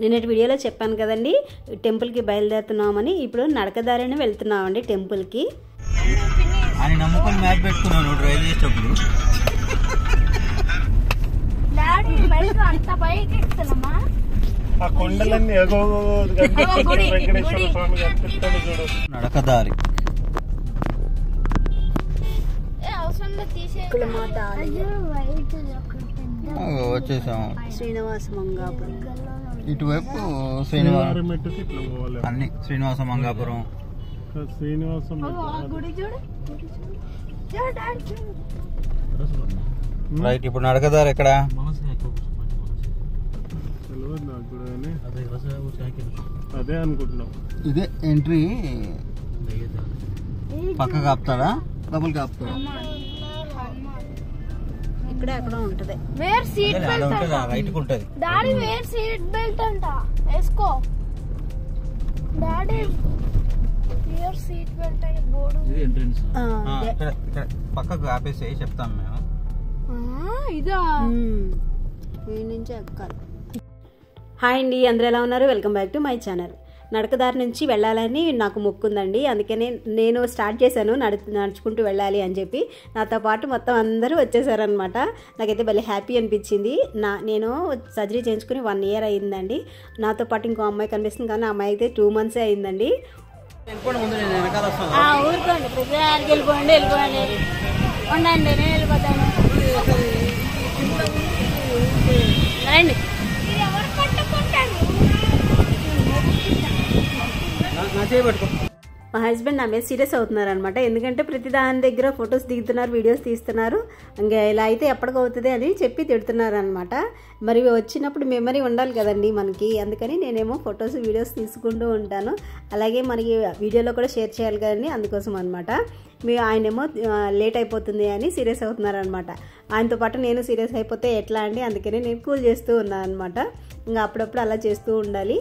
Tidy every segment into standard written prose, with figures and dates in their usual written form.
నిన్నటి వీడియోలో చెప్పాను కదండి టెంపుల్కి బయలుదేరుతున్నామని. ఇప్పుడు నడకదారిని వెళ్తున్నామండి టెంపుల్కి. అని నమ్ముకొని మ్యాప్ పెట్టుకున్నాను డ్రైవ్ చేసేటప్పుడు. నడకదారి వచ్చేసాము. శ్రీనివాస మంగాపురం ఇటువైపు శ్రీనివాసం అన్ని శ్రీనివాస మంగాపురం రైట్. ఇప్పుడు నడకదారి ఎక్కడ? అదే అనుకుంటున్నాం. ఇదే ఎంట్రీ. పక్కకు ఆపుతాడా డబుల్ ఆపుతాడా? ఇక్కడ ఎక్కడ ఉంటది. వేర్ సీట్ బెల్ట్ అంట. రైట్ కు ఉంటది. డాడీ వేర్ సీట్ బెల్ట్ అంట. వేసుకో డాడీ. వేర్ సీట్ బెల్ట్ అని బోర్డు. ఇది ఎంట్రన్స్. ఇక్కడ పక్కకు ఆపేసి చెప్తాం మేము. ఇదా ఈ నుంచి ఎక్కాలి. హాయ్ అండి, అందరూ ఎలా ఉన్నారు? Welcome back to my channel. నడకదారి నుంచి వెళ్ళాలని నాకు మొక్కుందండి, అందుకనే నేను స్టార్ట్ చేశాను నడుచుకుంటూ వెళ్ళాలి అని చెప్పి. నాతో పాటు మొత్తం అందరూ వచ్చేసారనమాట. నాకైతే భలే హ్యాపీ అనిపించింది. నేను సర్జరీ చేయించుకుని 1 year అయిందండి. నాతో పాటు ఇంకో అమ్మాయి కనిపిస్తుంది, కానీ ఆ అమ్మాయి అయితే 2 months అయిందండి. ఊరుకోండి, ప్రతిదారికి వెళ్ళిపోండి ఉండండి, నేను వెళ్ళిపోతాను. రండి. మా హస్బెండ్ నా మీద సీరియస్ అవుతున్నారు అనమాట. ఎందుకంటే ప్రతి దాని దగ్గర ఫొటోస్ దిగుతున్నారు, వీడియోస్ తీస్తున్నారు. ఇంకా ఇలా అయితే ఎప్పటికవుతుంది అని చెప్పి తిడుతున్నారు అనమాట. మరి వచ్చినప్పుడు మెమరీ ఉండాలి కదండి మనకి, అందుకని నేనేమో ఫొటోస్ వీడియోస్ తీసుకుంటూ ఉంటాను. అలాగే మనకి వీడియోలో కూడా షేర్ చేయాలి కదండి, అందుకోసం అనమాట. ఆయనేమో లేట్ అయిపోతుంది అని సీరియస్ అవుతున్నారు అనమాట. ఆయనతో పాటు నేను సీరియస్ అయిపోతే ఎట్లా అండి, అందుకని నేను కూల్ చేస్తూ ఉన్నాను అనమాట. ఇంకా అప్పుడప్పుడు అలా చేస్తూ ఉండాలి.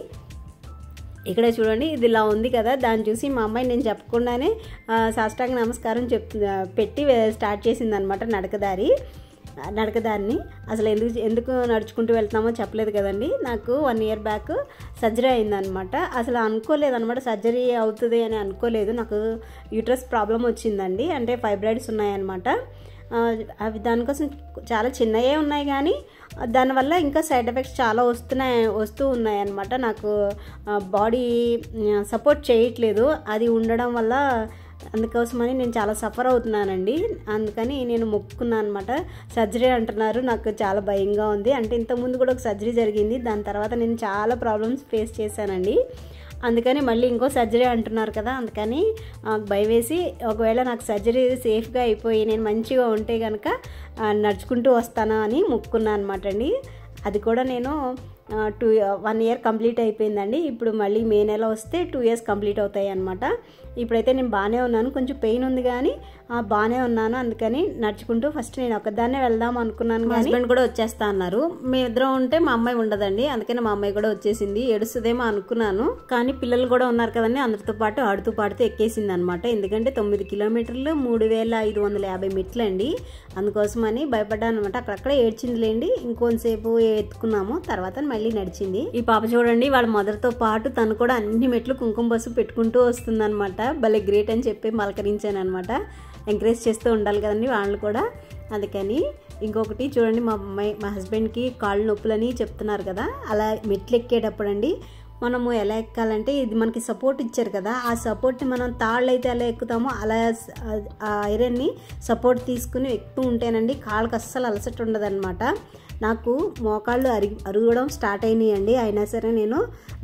ఇక్కడ చూడండి, ఇది ఇలా ఉంది కదా, దాన్ని చూసి మా అమ్మాయి నేను చెప్పకుండానే సాష్టాంగ నమస్కారం పెట్టి స్టార్ట్ చేసింది అనమాట నడకదారిని. అసలు ఎందుకు నడుచుకుంటూ వెళ్తున్నామో చెప్పలేదు కదండి. నాకు 1 year బ్యాక్ సర్జరీ అయిందనమాట. అసలు అనుకోలేదనమాట సర్జరీ అవుతుంది అని అనుకోలేదు. నాకు యూట్రస్ ప్రాబ్లం వచ్చిందండి, అంటే ఫైబ్రాయిడ్స్ ఉన్నాయన్నమాట. అవి దానికోసం చాలా చిన్నవే ఉన్నాయి, కానీ దానివల్ల ఇంకా సైడ్ ఎఫెక్ట్స్ చాలా వస్తూ ఉన్నాయి అన్నమాట. నాకు బాడీ సపోర్ట్ చేయట్లేదు అది ఉండడం వల్ల. అందుకోసమని నేను చాలా సఫర్ అవుతున్నానండి. అందుకని నేను మొక్కుకున్నాను అనమాట. సర్జరీ అంటున్నారు, నాకు చాలా భయంగా ఉంది. అంటే ఇంతకుముందు కూడా ఒక సర్జరీ జరిగింది, దాని తర్వాత నేను చాలా ప్రాబ్లమ్స్ ఫేస్ చేశానండి. అందుకని మళ్ళీ ఇంకో సర్జరీ అంటున్నారు కదా, అందుకని భయం వేసి ఒకవేళ నాకు సర్జరీ సేఫ్గా అయిపోయి నేను మంచిగా ఉంటే కనుక నడుచుకుంటూ వస్తాను అని మొక్కున్నాను అనమాట అండి. అది కూడా నేను 1 year కంప్లీట్ అయిపోయిందండి. ఇప్పుడు మళ్ళీ మే నెల వస్తే 2 years కంప్లీట్ అవుతాయి అన్నమాట. ఇప్పుడైతే నేను బాగానే ఉన్నాను, కొంచెం పెయిన్ ఉంది కానీ బాగానే ఉన్నాను. అందుకని నడుచుకుంటూ ఫస్ట్ నేను ఒకదాన్నే వెళ్దాం అనుకున్నాను, కానీ హస్బెండ్ కూడా వచ్చేస్తా అన్నారు. మేమిద్దరం ఉంటే మా అమ్మాయి ఉండదండి, అందుకని మా అమ్మాయి కూడా వచ్చేసింది. ఏడుస్తుందేమో అనుకున్నాను, కానీ పిల్లలు కూడా ఉన్నారు కదండి, అందరితో పాటు ఆడుతూ పాడుతూ ఎక్కేసింది అనమాట. ఎందుకంటే 9 kilometers 3550 మెట్లు అండి. అందుకోసమని భయపడ్డాను అనమాట. అక్కడక్కడ ఏడ్చిందిలేండి, ఇంకొంతసేపు ఎత్తుకున్నాము, తర్వాత మళ్ళీ నడిచింది. ఈ పాప చూడండి, వాళ్ళ మదర్తో పాటు తను కూడా అన్ని మెట్లు కుంకుమ పసుపు పెట్టుకుంటూ వస్తుందన్నమాట. భలే గ్రేట్ అని చెప్పి పలకరించాను అనమాట. ఎంకరేజ్ చేస్తూ ఉండాలి కదండి వాళ్ళు కూడా. అందుకని ఇంకొకటి చూడండి, మా హస్బెండ్కి కాళ్ళు నొప్పులని చెప్తున్నారు కదా, అలా మెట్లు ఎక్కేటప్పుడు అండి మనము ఎలా ఎక్కాలంటే, ఇది మనకి సపోర్ట్ ఇచ్చారు కదా, ఆ సపోర్ట్ని మనం తాళ్ళు అయితే ఎలా ఎక్కుతామో అలా ఆ ఐరన్ని సపోర్ట్ తీసుకుని ఎక్కుతూ ఉంటేనండి కాళ్ళకి అస్సలు అలసట ఉండదన్నమాట. నాకు మోకాళ్ళు అరగడం స్టార్ట్ అయినాయండి. అయినా సరే నేను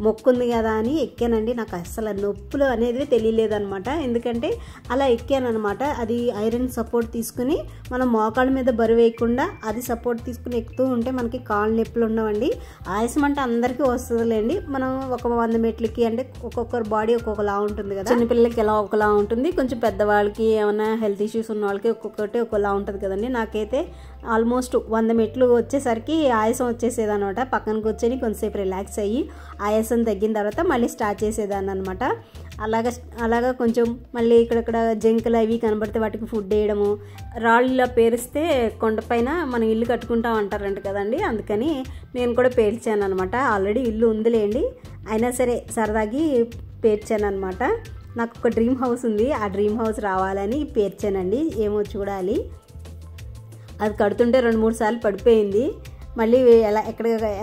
మొక్కుంది కదా అని ఎక్కానండి. నాకు అస్సలు నొప్పులు అనేది తెలియలేదన్నమాట, ఎందుకంటే అలా ఎక్కానమాట. అది ఐరన్ సపోర్ట్ తీసుకుని మనం మోకాళ్ళ మీద బరువు వేయకుండా అది సపోర్ట్ తీసుకుని ఎక్కుతూ ఉంటే మనకి కాళ్ళు నొప్పులు ఉండవండి. ఆయాసం అంటే అందరికీ వస్తుందిలేండి. మనం ఒక 100 మెట్లకి అంటే ఒక్కొక్కరు బాడీ ఒక్కొక్కలా ఉంటుంది కదా. చిన్నపిల్లలకి ఎలా ఒకలా ఉంటుంది, కొంచెం పెద్దవాళ్ళకి ఏమైనా హెల్త్ ఇష్యూస్ ఉన్న వాళ్ళకి ఒక్కొక్కటి ఒకలా ఉంటుంది కదండి. నాకైతే ఆల్మోస్ట్ 100 మెట్లు వచ్చేసరికి ఆయాసం వచ్చేసేది అనమాట. పక్కన కూర్చొని కొంతసేపు రిలాక్స్ అయ్యి ఆయాసం తగ్గిన తర్వాత మళ్ళీ స్టార్ట్ చేసేదాన్ని అనమాట. అలాగా కొంచెం మళ్ళీ ఇక్కడక్కడ జంకలు అవి కనబడితే వాటికి ఫుడ్ వేయడము. రాళ్ళ పేరిస్తే కొండపైన మనం ఇల్లు కట్టుకుంటాం అంటారంట కదండి, అందుకని నేను కూడా పేర్చాను అనమాట. ఆల్రెడీ ఇల్లు ఉందిలేండి, అయినా సరే సరదాగి పేర్చాను అనమాట. నాకు ఒక డ్రీమ్ హౌస్ ఉంది, ఆ డ్రీమ్ హౌస్ రావాలని పేర్చానండి. ఏమో చూడాలి. అది కడుతుంటే 2-3 సార్లు పడిపోయింది. మళ్ళీ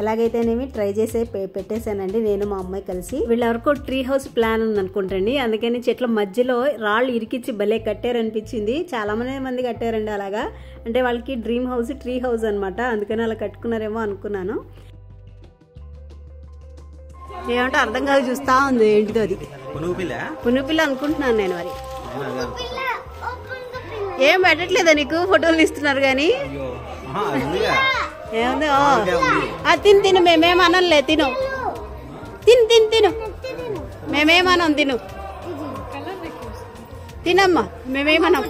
ఎలాగైతేనేమి ట్రై చేసే పెట్టేశానండి నేను మా అమ్మాయి కలిసి. వీళ్ళెవరికో ట్రీ హౌస్ ప్లాన్ ఉంది అనుకుంటండి, అందుకని చెట్ల మధ్యలో రాళ్ళు ఇరికిచ్చి భలే కట్టారనిపించింది. చాలా మంది కట్టారండి అలాగా. అంటే వాళ్ళకి డ్రీమ్ హౌస్ ట్రీ హౌస్ అనమాట, అందుకని అలా కట్టుకున్నారేమో అనుకున్నాను. ఏమంటే అర్థం కాదు, చూస్తా ఉంది ఏంటిదో అది. పునుగుపిల్ల అనుకుంటున్నాను నేను. మరి ఏం పెట్టట్లేదా నీకు? ఫోటోలు ఇస్తున్నారు కానీ ఏముంది? తిను మేమేమనలే, తిను మేమేమనం, తినమ్మా మేమేమనం.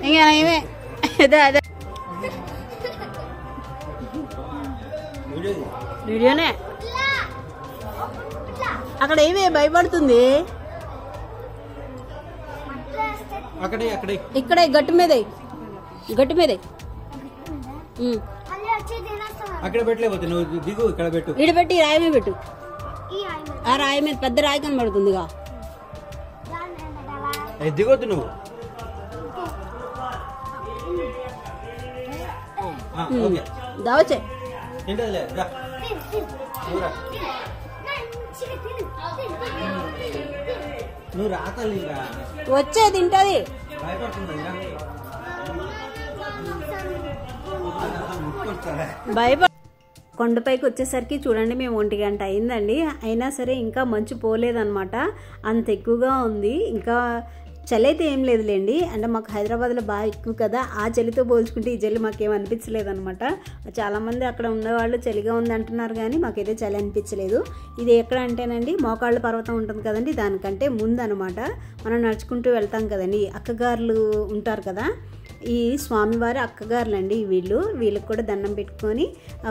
ఇంకా ఏమే అదే వీడియోనే. అక్కడ ఏమే భయపడుతుంది? ఇక్కడే గట్టు మీదే అక్కడ పెట్టలేకపోతే నువ్వు దిగు, ఇక్కడ పెట్టు. ఇడ పెట్టి రాయి మీద పెట్టు. ఆ రాయి మీద పెద్ద రాయి కనబడుతుందిగా, దిగొద్దు నువ్వు. దావచ్చే నువ్వు రాతలి వచ్చే తింటది. భయపడ కొండపైకి వచ్చేసరికి చూడండి మేము 1 గంట అయిందండి. అయినా సరే ఇంకా మంచు పోలేదన్నమాట, అంత ఎక్కువగా ఉంది. ఇంకా చలి అయితే ఏం లేదులేండి, అంటే మాకు హైదరాబాద్లో బాగా ఎక్కువ కదా, ఆ చలితో పోల్చుకుంటే ఈ చలి మాకేం అనిపించలేదు అనమాట. చాలామంది అక్కడ ఉన్నవాళ్ళు చలిగా ఉంది అంటున్నారు కానీ మాకైతే చలి అనిపించలేదు. ఇది ఎక్కడ అంటేనండి మోకాళ్ళ పర్వతం ఉంటుంది కదండి, దానికంటే ముందు అనమాట. మనం నడుచుకుంటూ వెళ్తాం కదండి, అక్కగారులు ఉంటారు కదా, ఈ స్వామివారి అక్కగారులండి వీళ్ళకి కూడా దండం పెట్టుకొని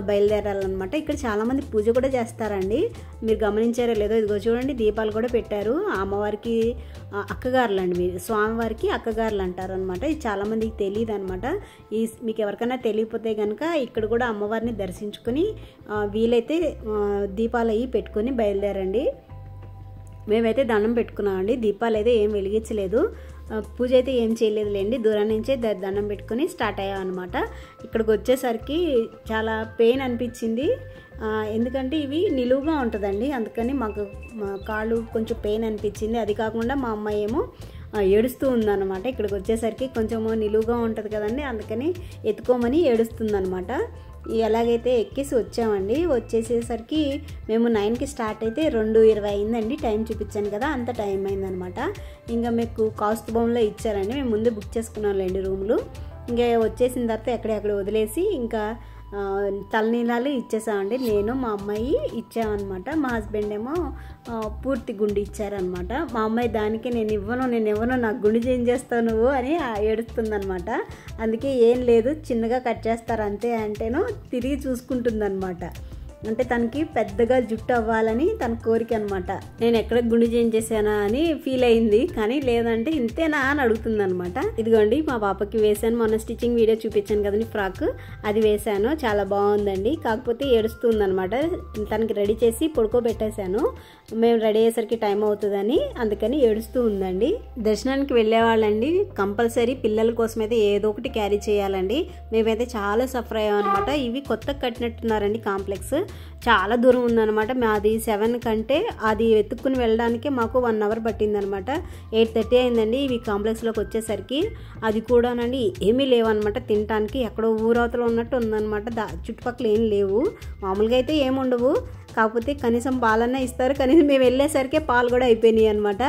బయలుదేరాలన్నమాట. ఇక్కడ చాలామంది పూజ కూడా చేస్తారండి, మీరు గమనించారో లేదో. ఇదిగో చూడండి దీపాలు కూడా పెట్టారు. అమ్మవారికి అక్కగారులు అండి, మీరు స్వామివారికి అక్కగారులు అంటారు అనమాట. ఇది చాలామందికి తెలియదు అనమాట. మీకు ఎవరికైనా తెలియకపోతే కనుక ఇక్కడ కూడా అమ్మవారిని దర్శించుకొని వీలైతే దీపాలు అవి పెట్టుకొని బయలుదేరండి. మేమైతే దండం పెట్టుకున్నామండి, దీపాలు అయితే ఏం వెలిగించలేదు, పూజ అయితే ఏం చేయలేదులేండి. దూరం నుంచే దండం పెట్టుకుని స్టార్ట్ అయ్యాం అనమాట. ఇక్కడికి వచ్చేసరికి చాలా పెయిన్ అనిపించింది, ఎందుకంటే ఇవి నిలువుగా ఉంటుందండి, అందుకని మాకు కాళ్ళు కొంచెం పెయిన్ అనిపించింది. అది కాకుండా మా అమ్మాయి ఏమో ఏడుస్తూ ఉందన్నమాట. ఇక్కడికి వచ్చేసరికి కొంచెం నిలువుగా ఉంటుంది కదండి, అందుకని ఎత్తుకోమని ఏడుస్తుందన్నమాట. ఎలాగైతే ఎక్కేసి వచ్చామండి. వచ్చేసేసరికి మేము 9కి స్టార్ట్ అయితే 2:20 అయిందండి. టైం చూపించాను కదా, అంత టైం అయిందనమాట. ఇంకా మీకు కాస్ట్ బౌన్లో ఇచ్చారండి, మేము ముందే బుక్ చేసుకున్నాంలేండి రూములు. ఇంకా వచ్చేసిన తర్వాత ఎక్కడెక్కడ వదిలేసి ఇంకా తలనీలాలు ఇచ్చేసామండి. నేను మా అమ్మాయి ఇచ్చామన్నమాట. మా హస్బెండ్ ఏమో పూర్తి గుండు ఇచ్చారనమాట. మా అమ్మాయి దానికి నేను ఇవ్వను నాకు గుండు చేంజ్ చేస్తావు నువ్వు అని ఏడుస్తుందనమాట. అందుకే ఏం లేదు చిన్నగా కట్ చేస్తారు అంతే అంటేనో తిరిగి చూసుకుంటుందన్నమాట. అంటే తనకి పెద్దగా జుట్టు అవ్వాలని తన కోరిక అనమాట. నేను ఎక్కడ గుండు చేంజ్ చేశానా అని ఫీల్ అయింది, కానీ లేదంటే ఇంతేనా అని అడుగుతుంది అనమాట. ఇదిగోండి మా పాపకి వేసాను, మొన్న స్టిచ్చింగ్ వీడియో చూపించాను కదండి ఫ్రాక్, అది వేసాను, చాలా బాగుందండి. కాకపోతే ఏడుస్తుంది అనమాట. తనకి రెడీ చేసి పడుకోబెట్టేశాను, మేము రెడీ అయ్యేసరికి టైం అవుతుందని, అందుకని ఏడుస్తూ ఉందండి. దర్శనానికి వెళ్ళేవాళ్ళండి కంపల్సరీ పిల్లల కోసం అయితే ఏదో ఒకటి క్యారీ చేయాలండి. మేమైతే చాలా సఫర్ అయ్యాం అనమాట. ఇవి కొత్తగా కట్టినట్టున్నారండి కాంప్లెక్స్, చాలా దూరం ఉందన్నమాట. మాది 7 కంటే అది వెతుక్కుని వెళ్ళడానికే మాకు 1 అవర్ పట్టిందనమాట. 8:30 అయిందండి ఇవి కాంప్లెక్స్లోకి వచ్చేసరికి. అది కూడానండి ఏమీ లేవన్నమాట తినడానికి, ఎక్కడో ఊరవతలో ఉన్నట్టు ఉందన్నమాట. చుట్టుపక్కల ఏం లేవు, మామూలుగా అయితే ఏముండవు, కాకపోతే కనీసం పాలన్నా ఇస్తారు. కనీసం మేము వెళ్ళేసరికి పాలు కూడా అయిపోయినాయి అనమాట.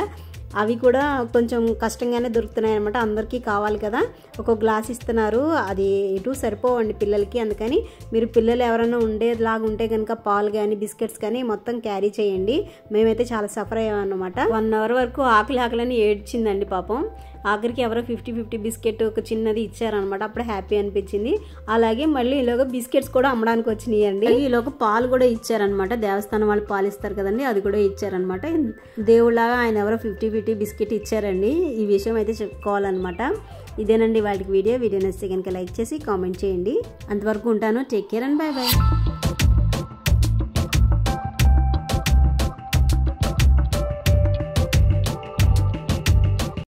అవి కూడా కొంచెం కష్టంగానే దొరుకుతున్నాయి అనమాట, అందరికీ కావాలి కదా. ఒక గ్లాస్ ఇస్తున్నారు, అది ఎటు సరిపోవండి పిల్లలకి, అందుకని మీరు పిల్లలు ఎవరైనా ఉండేలాగా ఉంటే కనుక పాలు కానీ బిస్కెట్స్ కానీ మొత్తం క్యారీ చేయండి. మేమైతే చాలా సఫర్ అయ్యామన్నమాట. 1 అవర్ వరకు ఆకలి అని ఏడ్చిందండి పాపం. ఆఖరికి ఎవరో 50-50 బిస్కెట్ ఒక చిన్నది ఇచ్చారనమాట. అప్పుడు హ్యాపీ అనిపించింది. అలాగే మళ్ళీ ఈలోగా బిస్కెట్స్ కూడా అమ్మడానికి వచ్చినాయి అండి. ఈలోగా పాలు కూడా ఇచ్చారనమాట. దేవస్థానం వాళ్ళు పాలు ఇస్తారు కదండి, అది కూడా ఇచ్చారనమాట. దేవుళ్ళగా ఆయన ఎవరో 50-50 బిస్కెట్ ఇచ్చారండి. ఈ విషయం అయితే చెప్పుకోవాలన్నమాట. ఇదేనండి వాళ్ళకి వీడియో నచ్చితే కనుక లైక్ చేసి కామెంట్ చేయండి. అంతవరకు ఉంటాను. Take care and by by.